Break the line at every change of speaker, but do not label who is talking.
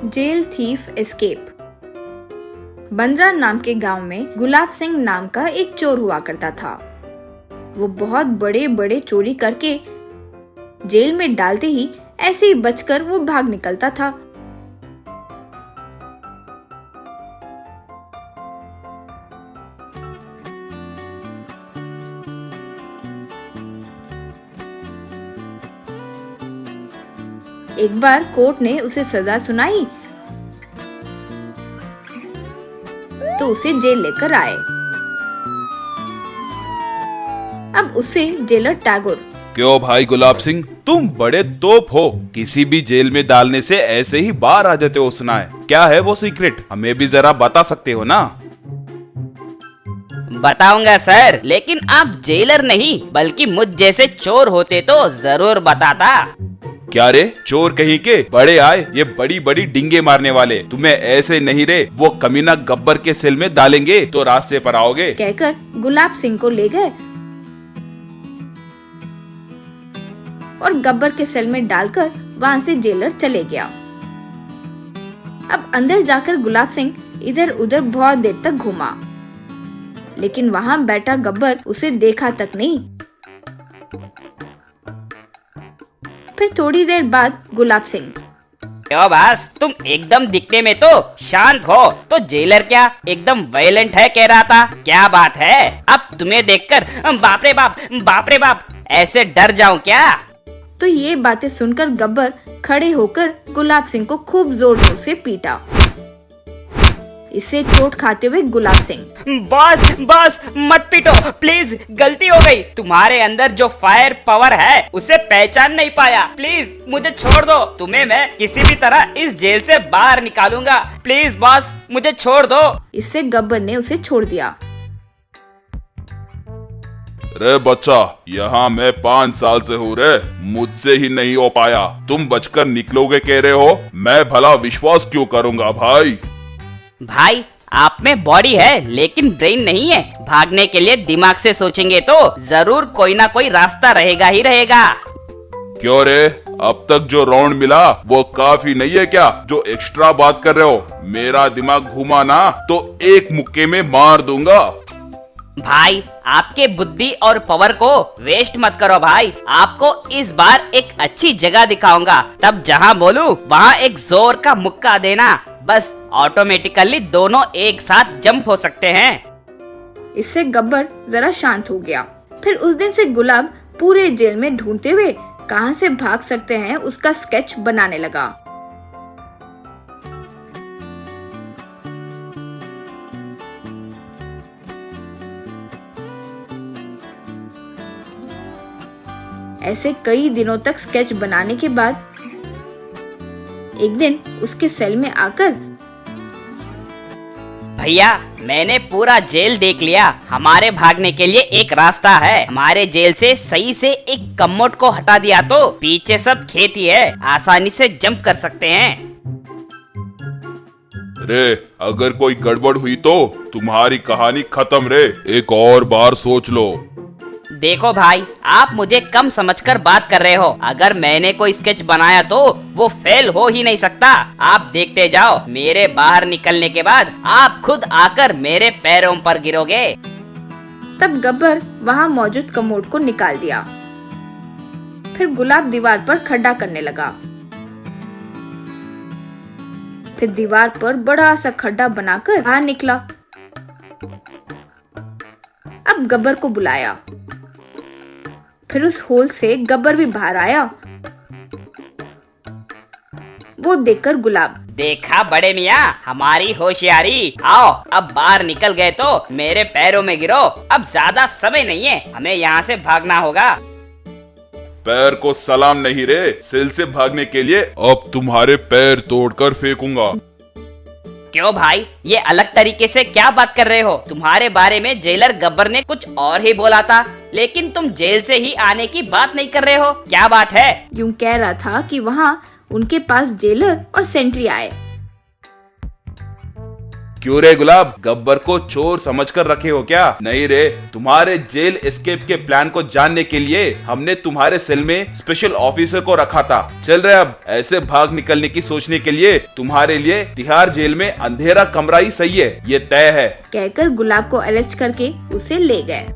Jail thief escape. Bandra नाम के गांव में गुलाब सिंह नाम का एक चोर हुआ करता था। वो बहुत बड़े बड़े चोरी करके जेल में डालते ही ऐसे ही बचकर वो भाग निकलता था। एक बार कोर्ट ने उसे सजा सुनाई तो उसे जेल लेकर आए। अब उसे जेलर टैगोर,
क्यों भाई गुलाब सिंह, तुम बड़े तोप हो, किसी भी जेल में डालने से ऐसे ही बाहर आ जाते हो सुना है। क्या है वो सीक्रेट, हमें भी जरा बता सकते हो ना?
बताऊंगा सर, लेकिन आप जेलर नहीं बल्कि मुझ जैसे चोर होते तो जरूर बताता।
क्या रे चोर कहीं के, बड़े आए ये बड़ी बड़ी डिंगे मारने वाले, तुम्हें ऐसे नहीं रे वो कमीना गब्बर के सेल में डालेंगे तो रास्ते पर आओगे,
कहकर गुलाब सिंह को ले गए और गब्बर के सेल में डालकर वहाँ से जेलर चले गया। अब अंदर जाकर गुलाब सिंह इधर उधर बहुत देर तक घूमा, लेकिन वहाँ बैठा गब्बर उसे देखा तक नहीं। फिर थोड़ी देर बाद गुलाब सिंह,
क्यों बस, तुम एकदम दिखने में तो शांत हो, तो जेलर क्या एकदम वायलेंट है कह रहा था, क्या बात है? अब तुम्हें देखकर बाप रे बाप ऐसे डर जाऊं क्या?
तो ये बातें सुनकर गब्बर खड़े होकर गुलाब सिंह को खूब जोर जोर से पीटा। इससे चोट खाते हुए गुलाब सिंह,
बस मत पीटो प्लीज, गलती हो गई। तुम्हारे अंदर जो फायर पावर है उसे पहचान नहीं पाया, प्लीज मुझे छोड़ दो, तुम्हें मैं किसी भी तरह इस जेल से बाहर निकालूंगा, प्लीज बॉस मुझे छोड़ दो।
इससे गब्बर ने उसे छोड़ दिया।
रे बच्चा, यहाँ मैं 5 साल से हूँ रे, मुझसे ही नहीं हो पाया, तुम बचकर निकलोगे कह रहे हो, मैं भला विश्वास क्यों करूँगा भाई?
भाई आप में बॉडी है लेकिन ब्रेन नहीं है, भागने के लिए दिमाग से सोचेंगे तो जरूर कोई ना कोई रास्ता रहेगा ही रहेगा।
क्यों रे, अब तक जो राउंड मिला वो काफी नहीं है क्या, जो एक्स्ट्रा बात कर रहे हो? मेरा दिमाग घुमा ना तो एक मुक्के में मार दूंगा।
भाई आपके बुद्धि और पावर को वेस्ट मत करो भाई, आपको इस बार एक अच्छी जगह दिखाऊंगा, तब जहाँ बोलूं वहाँ एक जोर का मुक्का देना, बस ऑटोमेटिकली दोनों एक साथ जंप हो सकते हैं।
इससे गब्बर जरा शांत हो गया। फिर उस दिन से गुलाब पूरे जेल में ढूंढते हुए कहां से भाग सकते हैं उसका स्केच बनाने लगा। ऐसे कई दिनों तक स्केच बनाने के बाद एक दिन उसके सेल में आकर,
भैया मैंने पूरा जेल देख लिया, हमारे भागने के लिए एक रास्ता है, हमारे जेल से सही से एक कम्मोड को हटा दिया तो पीछे सब खेती है, आसानी से जंप कर सकते हैं।
रे अगर कोई गड़बड़ हुई तो तुम्हारी कहानी खत्म रे, एक और बार सोच लो।
देखो भाई आप मुझे कम समझकर बात कर रहे हो, अगर मैंने कोई स्केच बनाया तो वो फेल हो ही नहीं सकता, आप देखते जाओ, मेरे बाहर निकलने के बाद आप खुद आकर मेरे पैरों पर गिरोगे।
तब गब्बर वहाँ मौजूद कमोड को निकाल दिया। फिर गुलाब दीवार पर खड्डा करने लगा। फिर दीवार पर बड़ा सा खड्डा बनाकर बाहर निकला। अब गब्बर को बुलाया। फिर उस होल से गब्बर भी बाहर आया। वो देखकर गुलाब,
देखा बड़े मियाँ हमारी होशियारी, आओ अब बाहर निकल गए तो मेरे पैरों में गिरो, अब ज्यादा समय नहीं है, हमें यहाँ से भागना होगा।
पैर को सलाम नहीं रे, सेल से भागने के लिए अब तुम्हारे पैर तोड़कर फेंकूंगा।
क्यों भाई ये अलग तरीके से क्या बात कर रहे हो? तुम्हारे बारे में जेलर गब्बर ने कुछ और ही बोला था, लेकिन तुम जेल से ही आने की बात नहीं कर रहे हो, क्या बात है?
यूं कह रहा था कि वहाँ उनके पास जेलर और सेंट्री आए।
क्यों रे गुलाब, गब्बर को चोर समझकर रखे हो क्या? नहीं रे, तुम्हारे जेल एस्केप के प्लान को जानने के लिए हमने तुम्हारे सेल में स्पेशल ऑफिसर को रखा था। चल रहे, अब ऐसे भाग निकलने की सोचने के लिए तुम्हारे लिए तिहाड़ जेल में अंधेरा कमरा ही सही है, ये तय है।
कहकर गुलाब को अरेस्ट करके उसे ले गए।